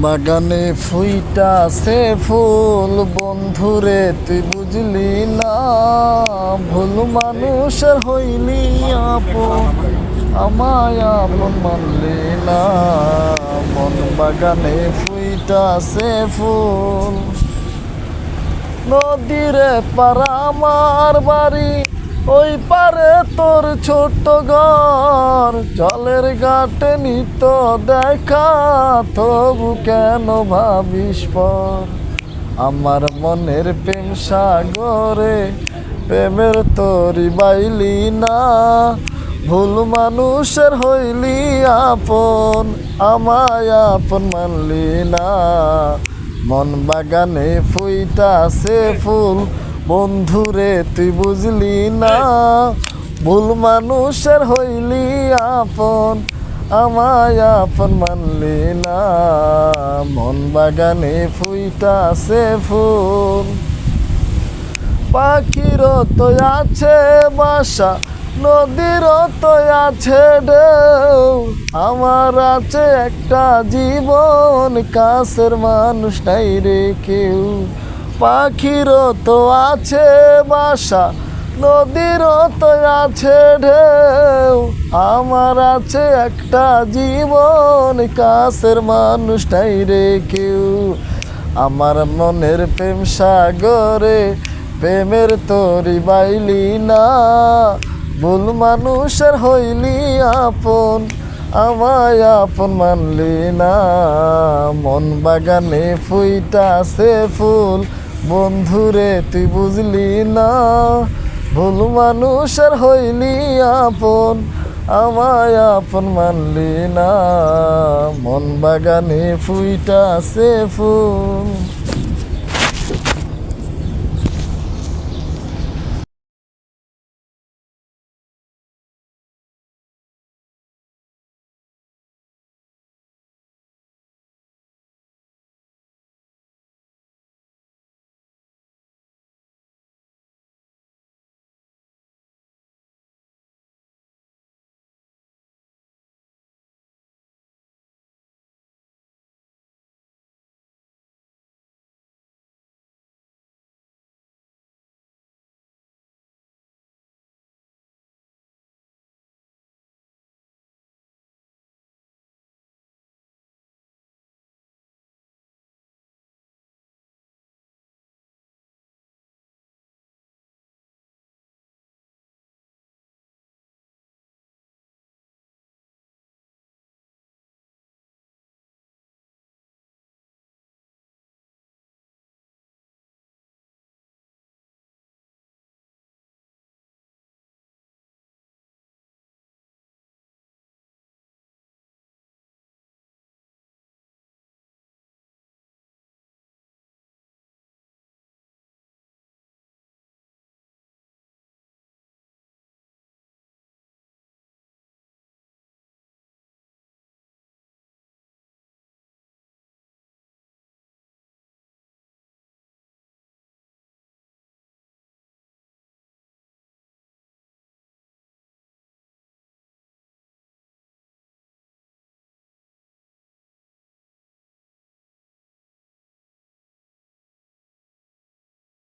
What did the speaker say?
বাগানে ফুইটাছে ফুল, বন্ধুরে তুই বুঝলি না। ভুল মানুষের হইলি আপন, আমায় আপন মানলি না। মন বাগানে ফুইটাছে ফুল, নদীরে পারা আমার বাড়ি, ওই পারে তোর ছোট্ট ঘর। জলের ঘাটে নিত দেখা, তবু কেন ভাবিস পর। আমার মনের প্রেম সাগরে প্রেমের তরি বাইলি না। ভুল মানুষের হইলি আপন, আমায় আপন মানলি না। মন বাগানে ফুইটাছে ফুল, বন্ধুরে তুই বুঝলি না। ভুল মানুষের হইলি আপন, আমায় আপন মানলি না। মন বাগানে ফুইটাছে ফুল, পাখির তো আছে বাসা, নদীর তো আছে ঢেউ। আমার আছে একটা জীবন, কাছের মানুষ নাই রে কেউ। পাখির তো আছে বাসা, নদীর তো আছে ঢেউ। আমার আছে একটা জীবন, কাছের মানুষ নাই রে কেউ। আমার মনের প্রেম সাগরে প্রেমের তরি বাইলি না। ভুল মানুষের হইলি আপন, আমায় আপন মানলি না। মন বাগানে ফুইটাছে ফুল, বন্ধুরে তুই বুঝলি না। ভুল মানুষের হইলি আপন, আমায় আপন মানলি না। মন বাগানে ফুইটাছে ফুল।